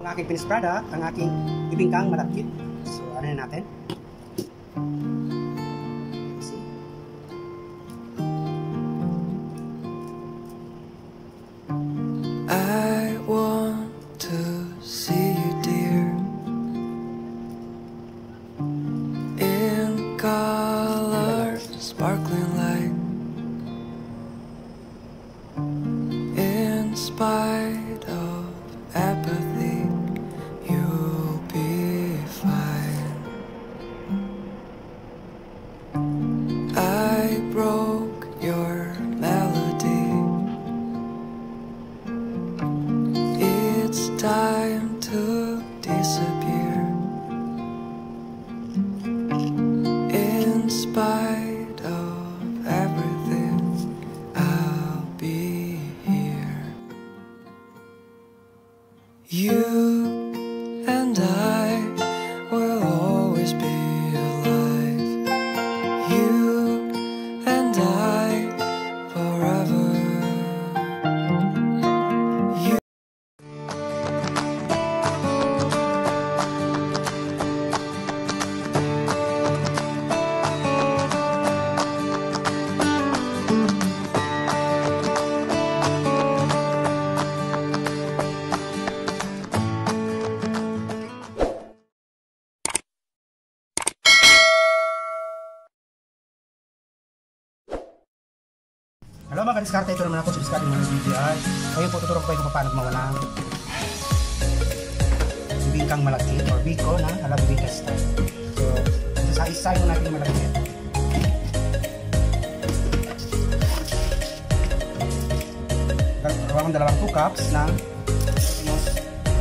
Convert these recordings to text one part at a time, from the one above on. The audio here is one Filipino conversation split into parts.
aking finished product, ang aking Bibingkang Malagkit. So, ano na natin? I want to see you, dear, in color, sparkling light, in spite of apathy, you'll be fine. I broke your melody. It's time to disappear. In spite of everything, I'll be here. You and I will always be alive. You and I forever. Hello mga kadiskarte, ito naman ako sa diskarte ng video ay ngayon po tuturo ko kayo kung paano gumawa ng Bibingkang Malagkit or biko na ala bibingka style. So, isa-isa natin yung malagkit. Gawang dalawang 2 cups ng glutinous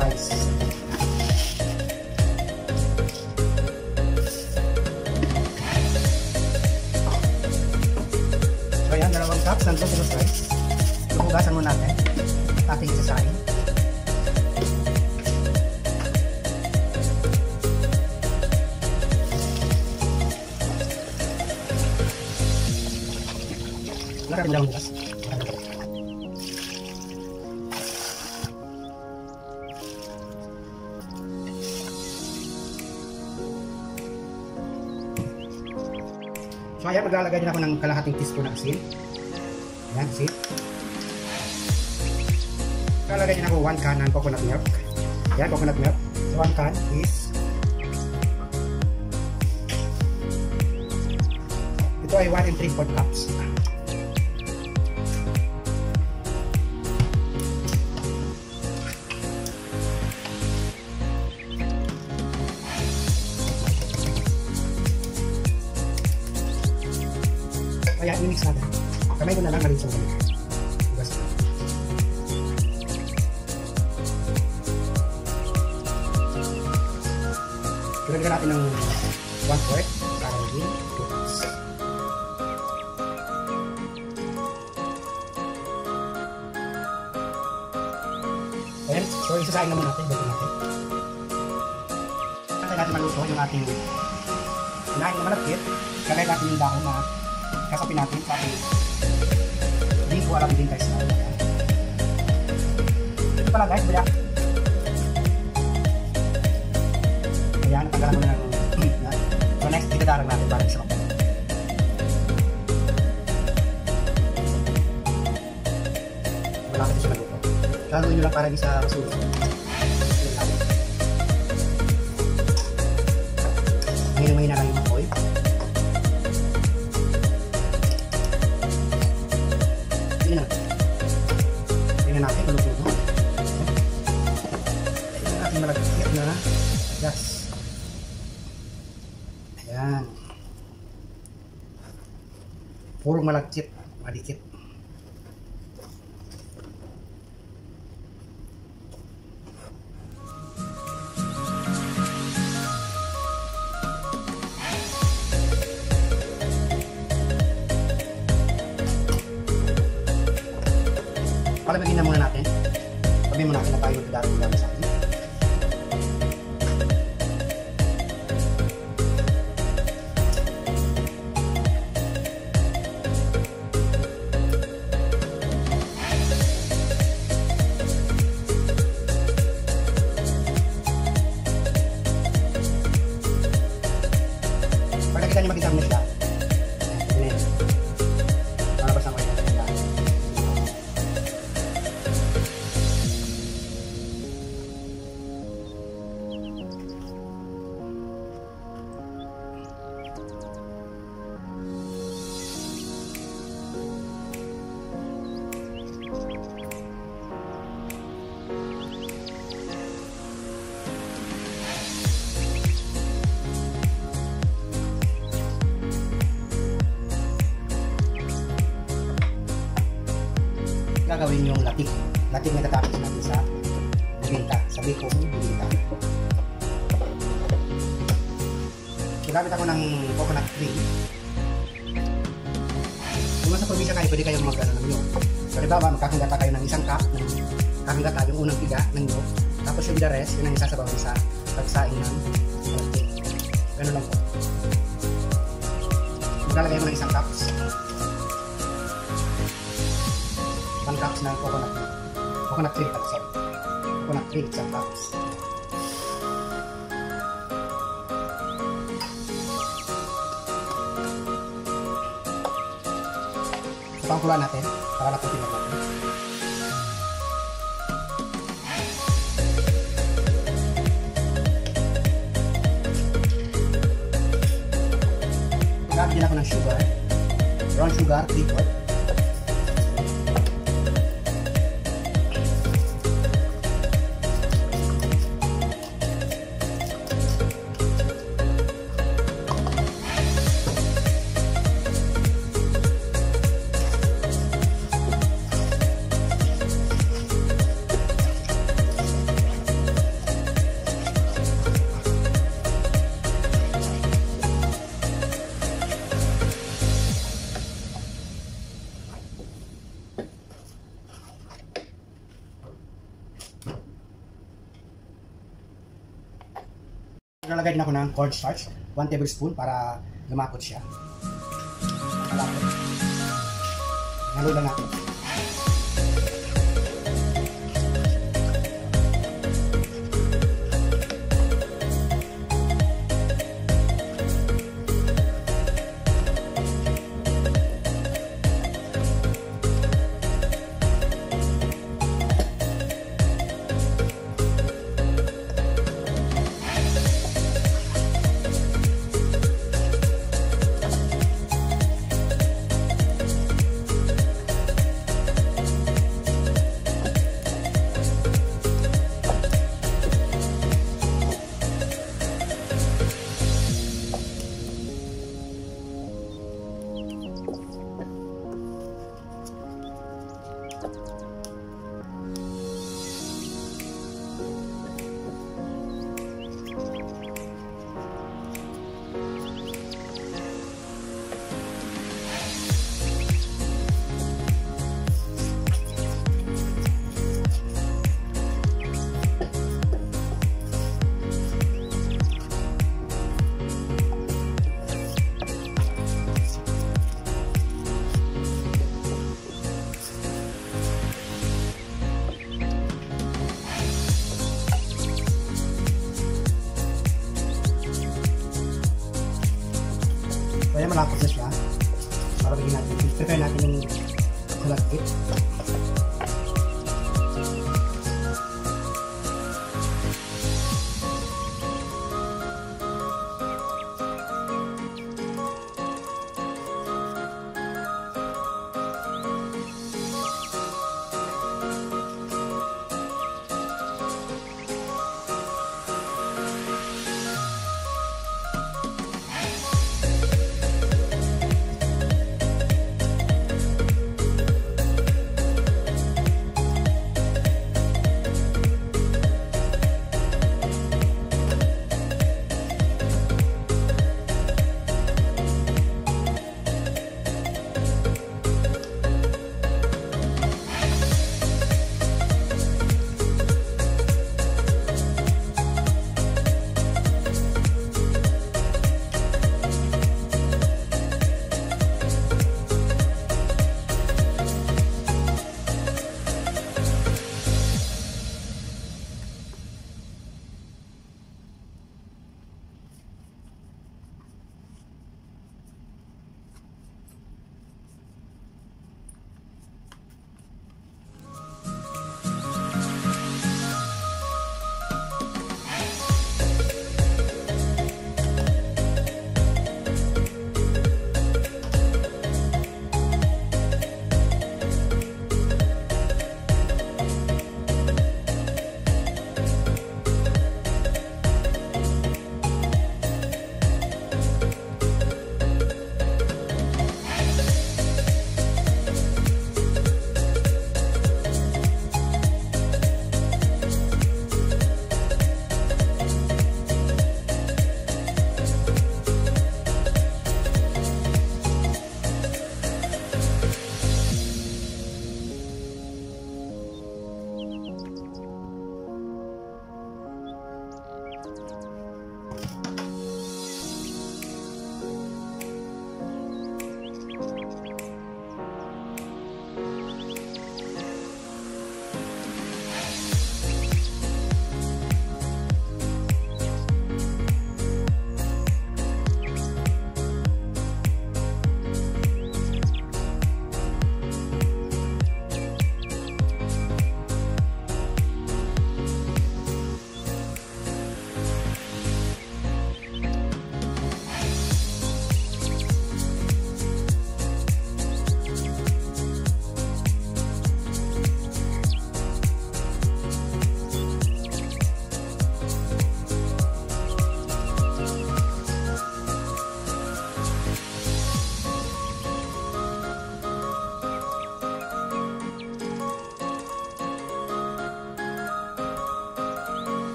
rice. Ayan, 2 cups ng glutinous rice. Hugasan mo natin. Ating isasain. Lagyan mo lang hugas. So ayan, maglalagay din ako ng kalahating teaspoon ng asin. Ayan, asin. Maglalagay din ako 1 can ng coconut milk. Ayan, coconut milk. So 1 can is ito ay 1 3/4 cups. Ayan, i-mix natin. Kamay ko na lang rin sa ulit. Hugas na. Tulagyan natin ng 1/4 para maging 2 cups. Ayan, so isasain naman natin. Bago natin. Natin natin maluto yung ating unahin na malagkit. Lagay natin yung dahon na kasapin natin sa ating biko alam din guys. Ito pala guys, baya. Ayan, natanggalan mo na ng so next, itadarang natin para sa kapag. Wala ka din siya maluto. Laluin nyo lang para di sa kasulot. Ngayon may na lang yung apoy. Tingnan natin kung luto. Ito ang ating malagkit na gas. Ayan. Puro malagkit, malikit. Palamigin na muna natin. Sabihin muna natin na tayo magdadaro lang sa atin. gagawin yung latik. Latik na tatapos natin sa bibingka. Sabi ko, bibingka. Gamit ako ng coconut cream. Kung nasa probinsya kayo, pwede kayong mag-ano ng yun. So, halimbawa, magkakagata kayo ng isang cup ng kakang yung unang piga ng yun. Tapos yung the rest, yun ang isasabaw sa pagsaing ng cake. Ganun lang po. Maglalagay mo ng isang cups. 1 cups ng coconut cream. Coconut cream, isang cups. So, pangkulaan natin para laputin natin. Gamit din ako ng sugar, brown sugar, 3/4. Nalagay din ako ng cornstarch, 1 tablespoon para lumakot siya. Malapot. Halo lang natin. Kaya malapot na siya. Para bigyan natin. Prepare natin yung malagkit.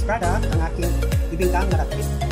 Product, ang aking bibingkang malagkit.